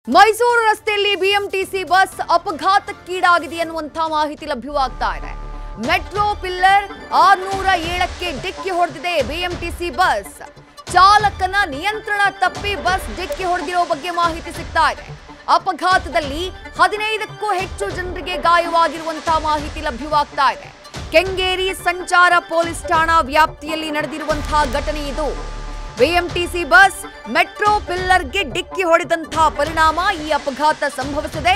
ಮೈಸೂರು ರಸ್ತೆಯಲ್ಲಿ BMTC bus ಅಪಘಾತಕ್ಕೀಡಾಗಿದೆ ಅನ್ನುವಂತ ಮಾಹಿತಿ ಲಭ್ಯವಾಗ್ತಾ ಇದೆ. ಮೆಟ್ರೋ ಪಿಲ್ಲರ್ 607ಕ್ಕೆ ಡಿಕ್ಕಿ ಹೊಡೆದಿದೆ ಬಿಎಂಟಿಸಿ ಬಸ್. ಚಾಲಕನ ನಿಯಂತ್ರಣ ತಪ್ಪಿ ಬಸ್ ಡಿಕ್ಕಿ ಹೊಡೆದಿರೋ ಬಗ್ಗೆ ಮಾಹಿತಿ ಸಿಗ್ತಾ ಇದೆ. ಅಪಘಾತದಲ್ಲಿ 15ಕ್ಕೂ ಹೆಚ್ಚು ಜನರಿಗೆ ಗಾಯವಾಗಿರುವಂತ ಮಾಹಿತಿ ಲಭ್ಯವಾಗ್ತಾ ಇದೆ. ಕೆಂಗೇರಿ ಸಂಚಾರ ಪೊಲೀಸ್ ಠಾಣಾ ವ್ಯಾಪ್ತಿಯಲ್ಲಿ ನಡೆದಿರುವಂತಹ ಘಟನೆ ಇದು. ಬಿಎಂಟಿಸಿ ಬಸ್ ಮೆಟ್ರೋ ಪಿಲ್ಲರ್ಗೆ ಡಿಕ್ಕಿ ಹೊಡೆದಂತಹ ಪರಿಣಾಮ ಈ ಅಪಘಾತ ಸಂಭವಿಸಿದೆ.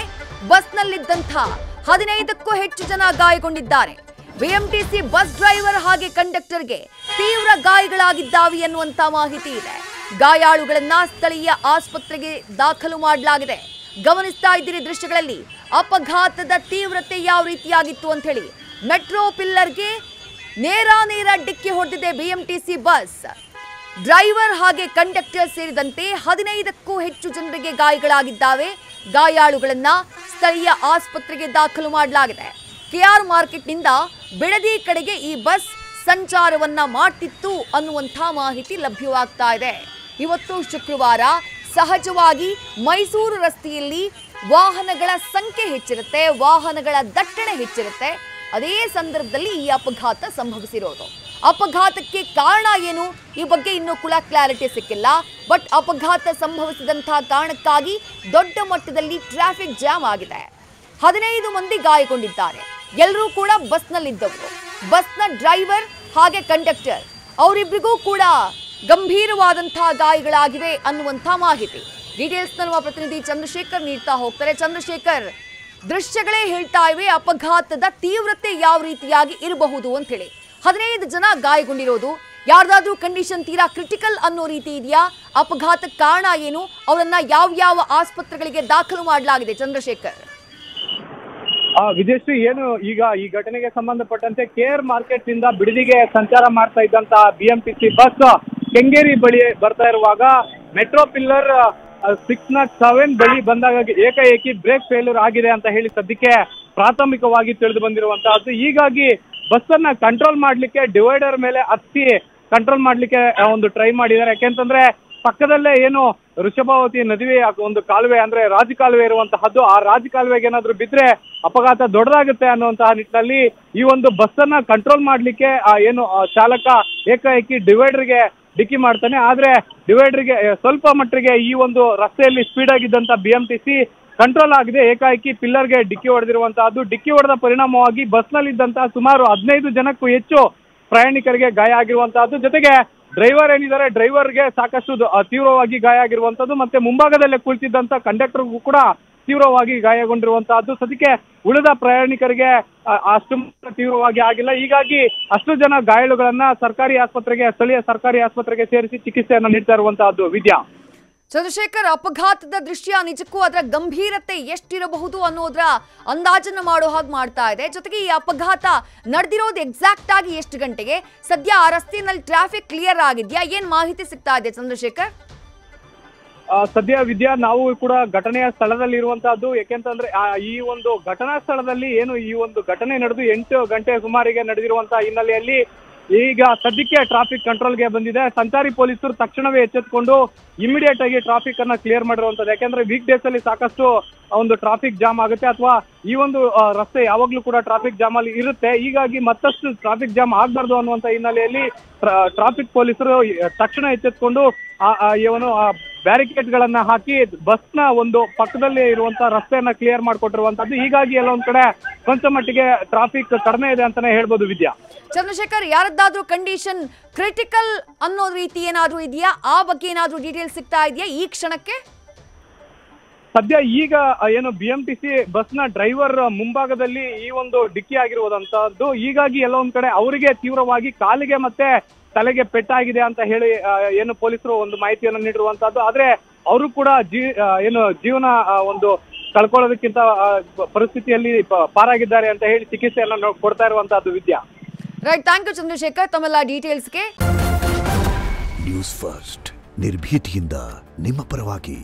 ಬಸ್ನಲ್ಲಿದ್ದಂತಹ 15ಕ್ಕೂ ಹೆಚ್ಚು ಜನ ಗಾಯಗೊಂಡಿದ್ದಾರೆ. ಬಿಎಂಟಿಸಿ ಬಸ್ ಡ್ರೈವರ್ ಹಾಗೆ ಕಂಡಕ್ಟರ್ಗೆ ತೀವ್ರ ಗಾಯಗಳಾಗಿದ್ದಾವೆ ಎನ್ನುವಂತ ಮಾಹಿತಿ ಇದೆ. ಗಾಯಾಳುಗಳನ್ನ ಸ್ಥಳೀಯ ಆಸ್ಪತ್ರೆಗೆ ದಾಖಲು ಮಾಡಲಾಗಿದೆ. ಗಮನಿಸ್ತಾ ಇದ್ದೀರಿ ದೃಶ್ಯಗಳಲ್ಲಿ ಅಪಘಾತದ ತೀವ್ರತೆ ಯಾವ ರೀತಿಯಾಗಿತ್ತು ಅಂತ ಹೇಳಿ. ಮೆಟ್ರೋ ಪಿಲ್ಲರ್ಗೆ ನೇರ ಡಿಕ್ಕಿ ಹೊಡೆದಿದೆ ಬಿಎಂಟಿಸಿ ಬಸ್. ಡ್ರೈವರ್ ಹಾಗೆ ಕಂಡಕ್ಟರ್ ಸೇರಿದಂತೆ 15ಕ್ಕೂ ಹೆಚ್ಚು ಜನರಿಗೆ ಗಾಯಗಳಾಗಿದ್ದಾವೆ. ಗಾಯಾಳುಗಳನ್ನ ಸ್ಥಳೀಯ ಆಸ್ಪತ್ರೆಗೆ ದಾಖಲು ಮಾಡಲಾಗಿದೆ. ಕೆಆರ್ ಮಾರ್ಕೆಟ್ನಿಂದ ಬಿಡದಿ ಕಡೆಗೆ ಈ ಬಸ್ ಸಂಚಾರವನ್ನ ಮಾಡ್ತಿತ್ತು ಅನ್ನುವಂಥ ಮಾಹಿತಿ ಲಭ್ಯವಾಗ್ತಾ ಇದೆ. ಇವತ್ತು ಶುಕ್ರವಾರ, ಸಹಜವಾಗಿ ಮೈಸೂರು ರಸ್ತೆಯಲ್ಲಿ ವಾಹನಗಳ ಸಂಖ್ಯೆ ಹೆಚ್ಚಿರುತ್ತೆ, ವಾಹನಗಳ ದಟ್ಟಣೆ ಹೆಚ್ಚಿರುತ್ತೆ. ಅದೇ ಸಂದರ್ಭದಲ್ಲಿ ಈ ಅಪಘಾತ ಸಂಭವಿಸಿರೋದು. ಅಪಘಾತಕ್ಕೆ ಕಾರಣ ಏನು ಈ ಬಗ್ಗೆ ಇನ್ನೂ ಕೂಡ ಕ್ಲಾರಿಟಿ ಸಿಕ್ಕಿಲ್ಲ. ಬಟ್ ಅಪಘಾತ ಸಂಭವಿಸಿದಂತಹ ಕಾರಣಕ್ಕಾಗಿ ದೊಡ್ಡ ಮಟ್ಟದಲ್ಲಿ ಟ್ರಾಫಿಕ್ ಜಾಮ್ ಆಗಿದೆ. 15 ಮಂದಿ ಗಾಯಗೊಂಡಿದ್ದಾರೆ. ಎಲ್ಲರೂ ಕೂಡ ಬಸ್ನಲ್ಲಿದ್ದವರು. ಬಸ್ನ ಡ್ರೈವರ್ ಹಾಗೆ ಕಂಡಕ್ಟರ್ ಅವರಿಬ್ಬರಿಗೂ ಕೂಡ ಗಂಭೀರವಾದಂತಹ ಗಾಯಗಳಾಗಿವೆ ಅನ್ನುವಂಥ ಮಾಹಿತಿ. ಡೀಟೇಲ್ಸ್ ನಮ್ಮ ಪ್ರತಿನಿಧಿ ಚಂದ್ರಶೇಖರ್ ನೀಡ್ತಾ ಹೋಗ್ತಾರೆ. ಚಂದ್ರಶೇಖರ್, ದೃಶ್ಯಗಳೇ ಹೇಳ್ತಾ ಇವೆ ಅಪಘಾತದ ತೀವ್ರತೆ ಯಾವ ರೀತಿಯಾಗಿ ಇರಬಹುದು ಅಂತ ಹೇಳಿ. 15 ಜನ ಗಾಯಗೊಂಡಿರೋದು, ಯಾರ್ದಾದ್ರೂ ಕಂಡೀಷನ್ ತೀರಾ ಕ್ರಿಟಿಕಲ್ ಅನ್ನೋ ರೀತಿ ಇದೆಯಾ? ಅಪಘಾತಕ್ಕೆ ಕಾರಣ ಏನು? ಅವರನ್ನ ಯಾವ ಆಸ್ಪತ್ರೆಗಳಿಗೆ ದಾಖಲು ಮಾಡಲಾಗಿದೆ? ಚಂದ್ರಶೇಖರ್, ವಿಜಯಶ್ರೀ, ಏನು ಈಗ ಈ ಘಟನೆಗೆ ಸಂಬಂಧಪಟ್ಟಂತೆ ಕೆಆರ್ ಮಾರ್ಕೆಟ್ ನಿಂದ ಬಿಡದಿಗೆ ಸಂಚಾರ ಮಾಡ್ತಾ ಇದ್ದಂತಹ ಬಿಎಂಟಿಸಿ ಬಸ್ ಕೆಂಗೇರಿ ಬಳಿ ಬರ್ತಾ ಇರುವಾಗ ಮೆಟ್ರೋ ಪಿಲ್ಲರ್ 607 ಬಳಿ ಬಂದಾಗ ಏಕಾಏಕಿ ಬ್ರೇಕ್ ಫೇಲ್ಯೂರ್ ಆಗಿದೆ ಅಂತ ಹೇಳಿ ಸದ್ಯಕ್ಕೆ ಪ್ರಾಥಮಿಕವಾಗಿ ತಿಳಿದು ಬಂದಿರುವಂತಹದ್ದು. ಹೀಗಾಗಿ ಬಸ್ ಅನ್ನ ಕಂಟ್ರೋಲ್ ಮಾಡ್ಲಿಕ್ಕೆ ಡಿವೈಡರ್ ಮೇಲೆ ಹತ್ತಿ ಕಂಟ್ರೋಲ್ ಮಾಡ್ಲಿಕ್ಕೆ ಒಂದು ಟ್ರೈ ಮಾಡಿದ್ದಾರೆ. ಯಾಕೆಂತಂದ್ರೆ ಪಕ್ಕದಲ್ಲೇ ಏನು ವೃಷಭಾವತಿ ನದಿವೆ ಒಂದು ಕಾಲುವೆ, ಅಂದ್ರೆ ರಾಜಕಾಲುವೆ ಇರುವಂತಹದ್ದು. ಆ ರಾಜಕಾಲುವೆಗೆ ಏನಾದ್ರು ಬಿದ್ರೆ ಅಪಘಾತ ದೊಡ್ಡದಾಗುತ್ತೆ ಅನ್ನುವಂತಹ ನಿಟ್ಟಿನಲ್ಲಿ ಈ ಒಂದು ಬಸ್ ಅನ್ನ ಕಂಟ್ರೋಲ್ ಮಾಡ್ಲಿಕ್ಕೆ ಏನು ಚಾಲಕ ಏಕಾಏಕಿ ಡಿವೈಡರ್ಗೆ ಡಿಕ್ಕಿ ಮಾಡ್ತಾನೆ. ಆದ್ರೆ ಡಿವೈಡರ್ಗೆ ಸ್ವಲ್ಪ ಮಟ್ಟಿಗೆ ಈ ಒಂದು ರಸ್ತೆಯಲ್ಲಿ ಸ್ಪೀಡ್ ಆಗಿದ್ದಂತ ಬಿಎಂಟಿಸಿ ಕಂಟ್ರೋಲ್ ಆಗಿದೆ, ಏಕಾಏಕಿ ಪಿಲ್ಲರ್ಗೆ ಡಿಕ್ಕಿ ಹೊಡೆದಿರುವಂತಹದ್ದು. ಡಿಕ್ಕಿ ಹೊಡೆದ ಪರಿಣಾಮವಾಗಿ ಬಸ್ನಲ್ಲಿದ್ದಂತಹ ಸುಮಾರು 15 ಜನಕ್ಕೂ ಹೆಚ್ಚು ಪ್ರಯಾಣಿಕರಿಗೆ ಗಾಯ ಆಗಿರುವಂತಹದ್ದು. ಜೊತೆಗೆ ಡ್ರೈವರ್ ಏನಿದ್ದಾರೆ, ಡ್ರೈವರ್ಗೆ ಸಾಕಷ್ಟು ತೀವ್ರವಾಗಿ ಗಾಯ ಆಗಿರುವಂತದ್ದು. ಮತ್ತೆ ಮುಂಭಾಗದಲ್ಲೇ ಕುಳಿತಿದ್ದಂತ ಕಂಡಕ್ಟರ್ಗೂ ಕೂಡ ತೀವ್ರವಾಗಿ ಗಾಯಗೊಂಡಿರುವಂತಹದ್ದು. ಸದ್ಯಕ್ಕೆ ಉಳಿದ ಪ್ರಯಾಣಿಕರಿಗೆ ಅಷ್ಟು ತೀವ್ರವಾಗಿ ಆಗಿಲ್ಲ. ಹೀಗಾಗಿ ಅಷ್ಟು ಜನ ಗಾಯಾಳುಗಳನ್ನ ಸ್ಥಳೀಯ ಸರ್ಕಾರಿ ಆಸ್ಪತ್ರೆಗೆ ಸೇರಿಸಿ ಚಿಕಿತ್ಸೆಯನ್ನು ನೀಡ್ತಾ ಇರುವಂತಹದ್ದು. ವಿದ್ಯಾ, ಚಂದ್ರಶೇಖರ್, ಅಪಘಾತದ ದೃಶ್ಯ ನಿಜಕ್ಕೂ ಅದರ ಗಂಭೀರತೆ ಎಷ್ಟಿರಬಹುದು ಅನ್ನೋದ್ರ ಅಂದಾಜನ್ನ ಮಾಡೋ ಹಾಗೆ ಮಾಡ್ತಾ ಇದೆ. ಜೊತೆಗೆ ಈ ಅಪಘಾತ ನಡೆದಿರೋದು ಎಕ್ಸಾಕ್ಟ್ ಆಗಿ ಎಷ್ಟು ಗಂಟೆಗೆ? ಸದ್ಯ ಆ ರಸ್ತೆಯಲ್ಲಿ ಟ್ರಾಫಿಕ್ ಕ್ಲಿಯರ್ ಆಗಿದ್ಯಾ? ಏನ್ ಮಾಹಿತಿ ಸಿಗ್ತಾ ಇದೆ ಚಂದ್ರಶೇಖರ್? ಸದ್ಯ ವಿದ್ಯಾ, ನಾವು ಕೂಡ ಘಟನೆಯ ಸ್ಥಳದಲ್ಲಿ ಇರುವಂತಹದ್ದು. ಯಾಕೆಂತಂದ್ರೆ ಈ ಒಂದು ಘಟನಾ ಸ್ಥಳದಲ್ಲಿ ಏನು ಈ ಒಂದು ಘಟನೆ ನಡೆದು 8 ಗಂಟೆ ಸುಮಾರಿಗೆ ನಡೆದಿರುವಂತಹ ಹಿನ್ನೆಲೆಯಲ್ಲಿ ಈಗ ಸದ್ಯಕ್ಕೆ ಟ್ರಾಫಿಕ್ ಕಂಟ್ರೋಲ್ಗೆ ಬಂದಿದೆ. ಸಂಚಾರಿ ಪೊಲೀಸರು ತಕ್ಷಣವೇ ಎಚ್ಚೆತ್ತುಕೊಂಡು ಇಮಿಡಿಯೇಟ್ ಆಗಿ ಟ್ರಾಫಿಕ್ ಅನ್ನ ಕ್ಲಿಯರ್ ಮಾಡಿರುವಂತದ್ದು. ಯಾಕೆಂದ್ರೆ ವೀಕ್ ಡೇಸ್ ಅಲ್ಲಿ ಸಾಕಷ್ಟು ಒಂದು ಟ್ರಾಫಿಕ್ ಜಾಮ್ ಆಗುತ್ತೆ, ಅಥವಾ ಈ ಒಂದು ರಸ್ತೆ ಯಾವಾಗ್ಲೂ ಕೂಡ ಟ್ರಾಫಿಕ್ ಜಾಮ್ ಅಲ್ಲಿ ಇರುತ್ತೆ. ಹೀಗಾಗಿ ಮತ್ತಷ್ಟು ಟ್ರಾಫಿಕ್ ಜಾಮ್ ಆಗಬಾರ್ದು ಅನ್ನುವಂತ ಹಿನ್ನೆಲೆಯಲ್ಲಿ ಟ್ರಾಫಿಕ್ ಪೊಲೀಸರು ತಕ್ಷಣ ಎಚ್ಚೆತ್ತುಕೊಂಡು ಏನು ಬ್ಯಾರಿಕೇಡ್ ಗಳನ್ನ ಹಾಕಿ ಬಸ್ನ ಒಂದು ಪಕ್ಕದಲ್ಲೇ ಇರುವಂತಹ ರಸ್ತೆಯನ್ನ ಕ್ಲಿಯರ್ ಮಾಡಿಕೊಟ್ಟಿರುವಂತದ್ದು. ಹೀಗಾಗಿ ಎಲ್ಲ ಒಂದ್ ಕಡೆ ಕೊಂಚ ಮಟ್ಟಿಗೆ ಟ್ರಾಫಿಕ್ ಕಡಿಮೆ ಇದೆ ಅಂತಾನೆ ಹೇಳ್ಬೋದು. ವಿದ್ಯಾ, ಚಂದ್ರಶೇಖರ್, ಯಾರದ್ದಾದ್ರೂ ಕಂಡೀಷನ್ ಕ್ರಿಟಿಕಲ್ ಅನ್ನೋ ರೀತಿ ಏನಾದ್ರೂ ಇದೆಯಾ? ಆ ಬಗ್ಗೆ ಏನಾದ್ರೂ ಡೀಟೇಲ್ಸ್ ಸಿಗ್ತಾ ಇದೆಯಾ ಈ ಕ್ಷಣಕ್ಕೆ? ಸದ್ಯ ಈಗ ಏನು ಬಿಎಂಟಿಸಿ ಬಸ್ನ ಡ್ರೈವರ್ ಮುಂಭಾಗದಲ್ಲಿ ಈ ಒಂದು ಡಿಕ್ಕಿ ಆಗಿರುವುದಂತಹದ್ದು. ಹೀಗಾಗಿ ಎಲ್ಲ ಒಂದ್ ಕಡೆ ಅವರಿಗೆ ತೀವ್ರವಾಗಿ ಕಾಲಿಗೆ ಮತ್ತೆ ತಲೆಗೆ ಪೆಟ್ಟಾಗಿದೆ ಅಂತ ಹೇಳಿ ಏನು ಪೊಲೀಸರು ಒಂದು ಮಾಹಿತಿಯನ್ನು ನೀಡಿರುವಂತಹದ್ದು. ಆದ್ರೆ ಅವರು ಕೂಡ ಜೀವನ ಒಂದು ಕಳ್ಕೊಳ್ಳೋದಕ್ಕಿಂತ ಪರಿಸ್ಥಿತಿಯಲ್ಲಿ ಪಾರಾಗಿದ್ದಾರೆ ಅಂತ ಹೇಳಿ ಚಿಕಿತ್ಸೆಯನ್ನು ಕೊಡ್ತಾ ಇರುವಂತಹದ್ದು. ವಿದ್ಯಾ, ರೈಟ್, ಥ್ಯಾಂಕ್ ಯು ಚಂದ್ರಶೇಖರ್ ತಮ್ಮೆಲ್ಲ ಡೀಟೇಲ್ಸ್ಗೆ. ನ್ಯೂಸ್ ಫಸ್ಟ್, ನಿರ್ಭೀತಿಯಿಂದ ನಿಮ್ಮ ಪರವಾಗಿ.